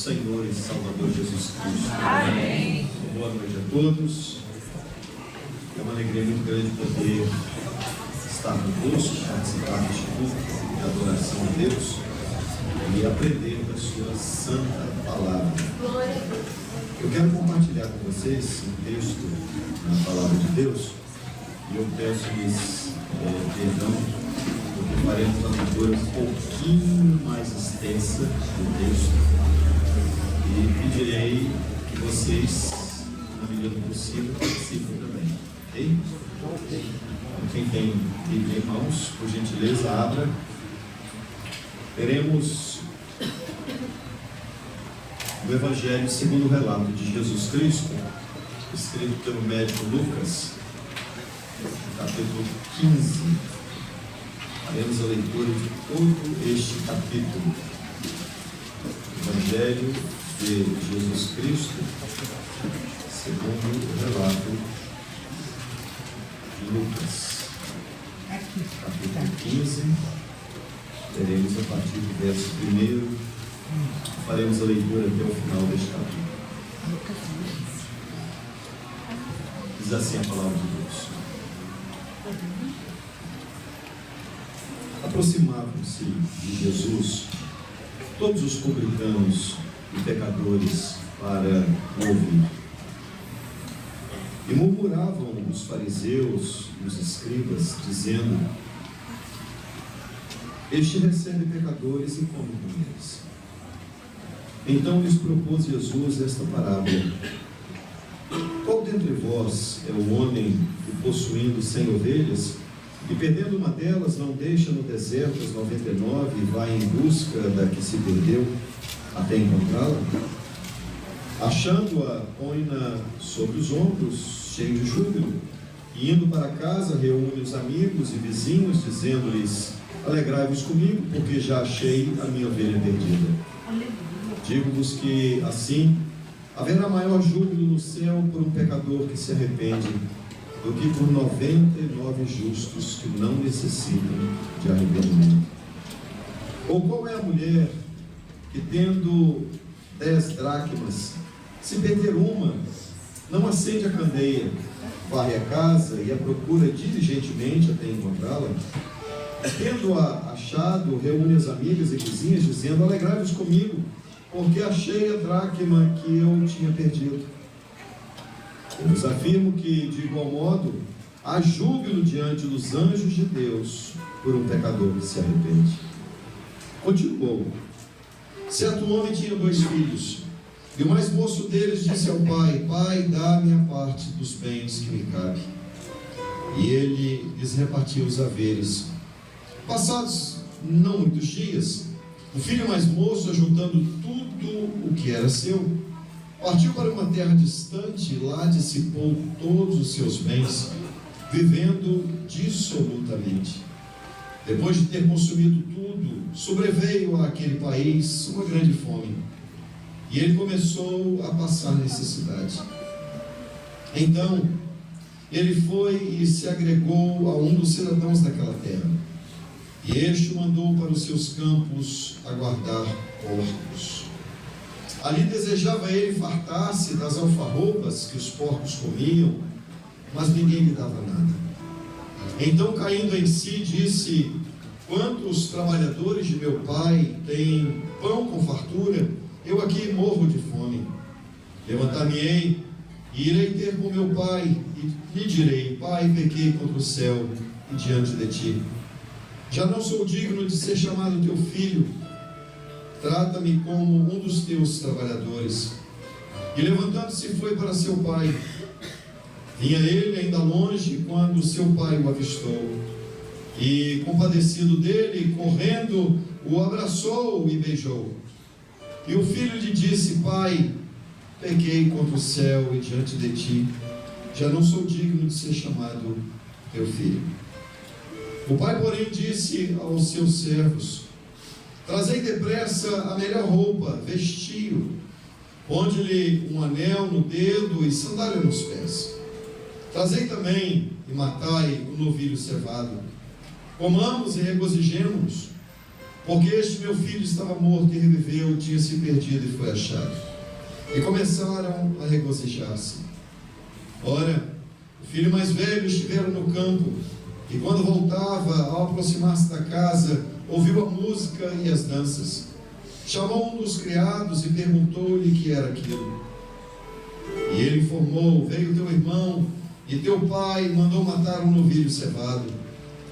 Senhor e Salvador Jesus Cristo. Amém. Boa noite a todos. É uma alegria muito grande poder estar convosco, participar deste culto de adoração a Deus e aprender da sua santa palavra. Eu quero compartilhar com vocês um texto na palavra de Deus e eu peço-lhes perdão, porque faremos uma leitura um pouquinho mais extensa do texto e pedirei que vocês, na medida do possível, participem também, ok? Quem tem Bíblia em mãos, por gentileza, abra. Teremos o Evangelho segundo o relato de Jesus Cristo, escrito pelo médico Lucas, capítulo 15. Faremos a leitura de todo este capítulo. Evangelho de Jesus Cristo, segundo o relato de Lucas, capítulo 15. Teremos a partir do verso 1. Faremos a leitura até o final deste capítulo. Diz assim a palavra de Deus. Aproximavam-se de Jesus todos os publicanos e pecadores para o ouvir. E murmuravam os fariseus e os escribas, dizendo: este recebe pecadores e come com eles. Então lhes propôs Jesus esta parábola: qual dentre vós é o homem que, possuindo 100 ovelhas, e perdendo uma delas, não deixa no deserto as 99 e vai em busca da que se perdeu, até encontrá-la? Achando-a, põe-na sobre os ombros, cheio de júbilo, e indo para casa, reúne os amigos e vizinhos, dizendo-lhes: alegrai-vos comigo, porque já achei a minha ovelha perdida. Digo-vos que, assim, haverá maior júbilo no céu por um pecador que se arrepende, do que por 99 justos que não necessitam de arrependimento. Ou qual é a mulher que, tendo 10 dracmas, se perder uma, não acende a candeia, varre a casa e a procura diligentemente até encontrá-la? Tendo-a achado, reúne as amigas e vizinhas, dizendo: alegrai-vos comigo, porque achei a dracma que eu tinha perdido. Eu vos afirmo que, de igual modo, há júbilo diante dos anjos de Deus por um pecador que se arrepende. Continuou: certo homem tinha 2 filhos, e o mais moço deles disse ao pai: pai, dá-me a parte dos bens que me cabe. E ele lhes repartiu os haveres. Passados não muitos dias, o filho mais moço, ajuntando tudo o que era seu, partiu para uma terra distante e lá dissipou todos os seus bens, vivendo dissolutamente. Depois de ter consumido tudo, sobreveio àquele país uma grande fome, e ele começou a passar necessidade. Então, ele foi e se agregou a um dos cidadãos daquela terra, e este o mandou para os seus campos a guardar porcos. Ali desejava ele fartar-se das alfarrobas que os porcos comiam, mas ninguém lhe dava nada. Então, caindo em si, disse: quantos trabalhadores de meu pai têm pão com fartura, eu aqui morro de fome. Levantar-me-ei e irei ter com meu pai, e lhe direi: pai, pequei contra o céu e diante de ti. Já não sou digno de ser chamado teu filho. Trata-me como um dos teus trabalhadores. E levantando-se foi para seu pai. Vinha ele ainda longe quando seu pai o avistou, e compadecido dele, correndo, o abraçou e beijou. E o filho lhe disse: pai, pequei contra o céu e diante de ti, já não sou digno de ser chamado teu filho. O pai, porém, disse aos seus servos: trazei depressa a melhor roupa, vestiu, ponde-lhe um anel no dedo e sandália nos pés. Trazei também e matai o novilho cevado. Comamos e regozijemo-nos, porque este meu filho estava morto e reviveu, tinha se perdido e foi achado. E começaram a regozijar-se. Ora, o filho mais velho estivera no campo, e quando voltava, ao aproximar-se da casa, ouviu a música e as danças. Chamou um dos criados e perguntou-lhe o que era aquilo. E ele informou: veio teu irmão, e teu pai mandou matar um novilho cevado,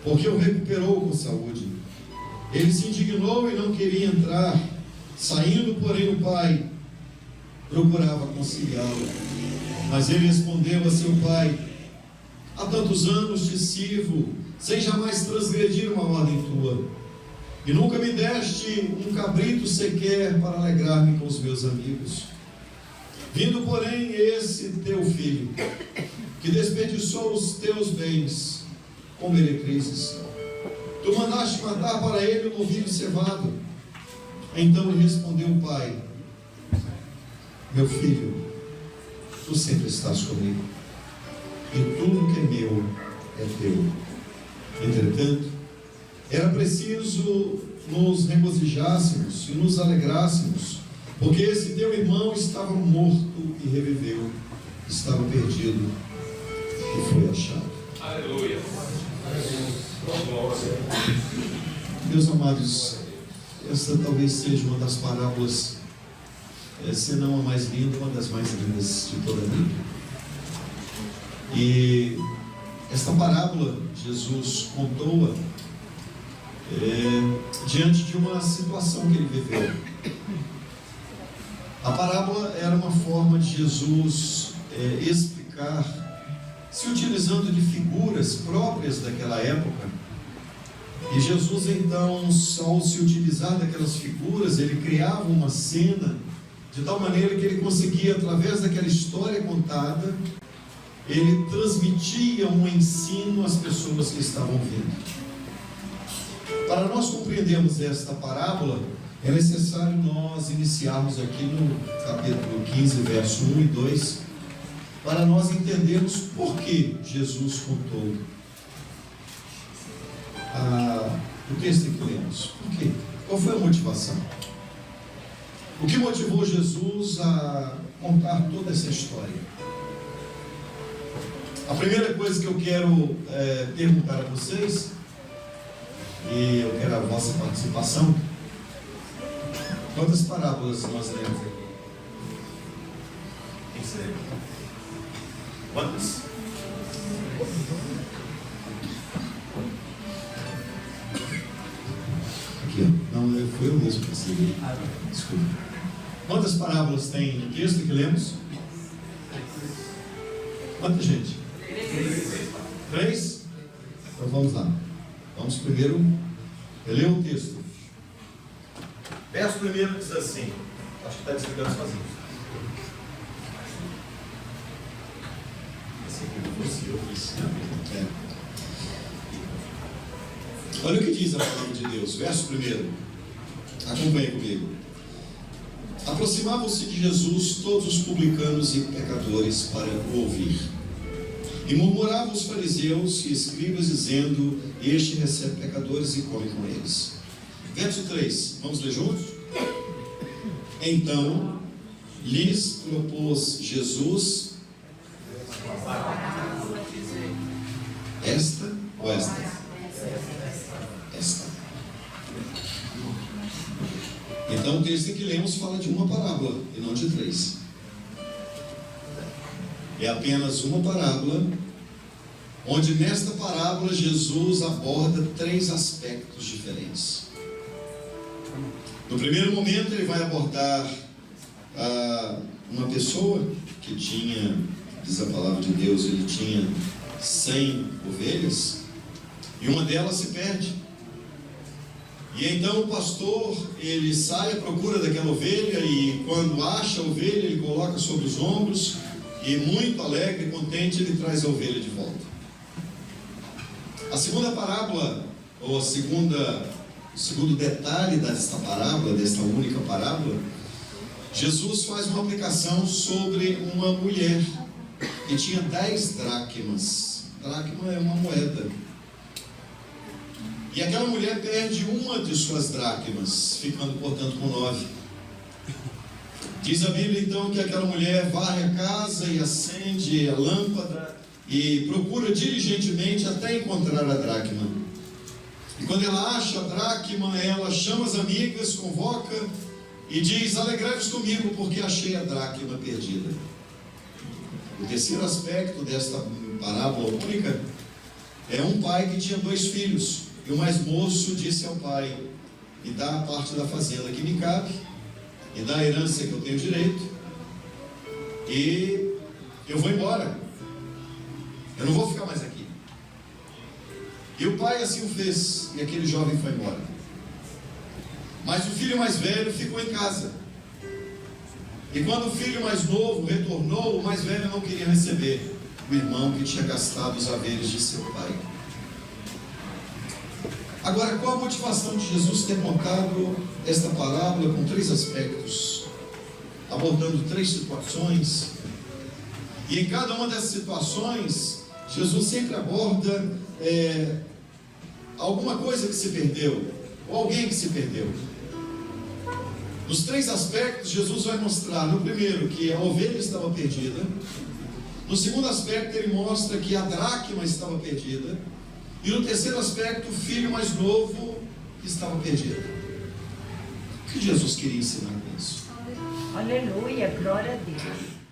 porque o recuperou com saúde. Ele se indignou e não queria entrar. Saindo, porém, o pai procurava conciliá-lo. Mas ele respondeu a seu pai: há tantos anos te sirvo, sem jamais transgredir uma ordem tua, e nunca me deste um cabrito sequer para alegrar-me com os meus amigos. Vindo, porém, esse teu filho, que desperdiçou os teus bens com meretrizes, tu mandaste matar para ele um novilho cevado. Então lhe respondeu o pai: meu filho, tu sempre estás comigo, e tudo que é meu é teu. Entretanto, era preciso nos regozijássemos e nos alegrássemos, porque esse teu irmão estava morto e reviveu, estava perdido e foi achado. Aleluia. Meus amados, esta talvez seja uma das parábolas, se não a mais linda, uma das mais lindas de toda a Bíblia. E esta parábola, Jesus contou-a diante de uma situação que ele viveu. A parábola era uma forma de Jesus explicar, se utilizando de figuras próprias daquela época. E Jesus, então, ao se utilizar daquelas figuras, ele criava uma cena de tal maneira que ele conseguia, através daquela história contada, ele transmitia um ensino às pessoas que estavam vendo. Para nós compreendermos esta parábola, é necessário nós iniciarmos aqui no capítulo 15, verso 1 e 2, para nós entendermos por que Jesus contou o texto que lemos. Por quê? Qual foi a motivação? O que motivou Jesus a contar toda essa história? A primeira coisa que eu quero perguntar a vocês, e eu quero a vossa participação: quantas parábolas nós lemos aqui? Quem se lembra? Quantas? Aqui, ó. Não, foi eu mesmo que consegui. Desculpa. Quantas parábolas tem no texto que lemos? Quanta gente? 3? Então vamos lá. Vamos primeiro ler o texto. Verso primeiro diz assim, acho que está desligando sozinho. Esse aqui não fosse eu fiz. Olha o que diz a palavra de Deus, verso 1. Acompanhe comigo. Aproximavam-se de Jesus todos os publicanos e pecadores para o ouvir. E murmuravam os fariseus e escribas, dizendo: este recebe pecadores e come com eles. Verso 3, vamos ler juntos? Então lhes propôs Jesus esta ou esta? Esta. Então o texto que lemos fala de uma parábola e não de 3. É apenas uma parábola, onde nesta parábola Jesus aborda 3 aspectos diferentes. No primeiro momento ele vai abordar uma pessoa que tinha, diz a palavra de Deus, ele tinha 100 ovelhas e uma delas se perde. E então o pastor, ele sai à procura daquela ovelha, e quando acha a ovelha, ele coloca sobre os ombros, e muito alegre e contente, ele traz a ovelha de volta. A segunda parábola, ou o segundo detalhe desta parábola, desta única parábola, Jesus faz uma aplicação sobre uma mulher que tinha 10 dracmas. Dracma é uma moeda. E aquela mulher perde uma de suas dracmas, ficando, portanto, com 9. Diz a Bíblia, então, que aquela mulher varre a casa e acende a lâmpada e procura diligentemente até encontrar a dracma. E quando ela acha a dracma, ela chama as amigas, convoca e diz: alegrai-vos comigo, porque achei a dracma perdida. O terceiro aspecto desta parábola única é um pai que tinha 2 filhos, e o mais moço disse ao pai: me dá a parte da fazenda que me cabe, me dá a herança que eu tenho direito, e eu vou embora, eu não vou ficar mais aqui. E o pai assim o fez, e aquele jovem foi embora. Mas o filho mais velho ficou em casa. E quando o filho mais novo retornou, o mais velho não queria receber o irmão que tinha gastado os haveres de seu pai. Agora, qual a motivação de Jesus ter contado esta parábola com 3 aspectos, abordando 3 situações? E em cada uma dessas situações, Jesus sempre aborda alguma coisa que se perdeu, ou alguém que se perdeu. Nos 3 aspectos, Jesus vai mostrar, no primeiro, que a ovelha estava perdida. No segundo aspecto, ele mostra que a dracma estava perdida. E no terceiro aspecto, o filho mais novo estava perdido. O que Jesus queria ensinar com isso? Aleluia, glória a Deus.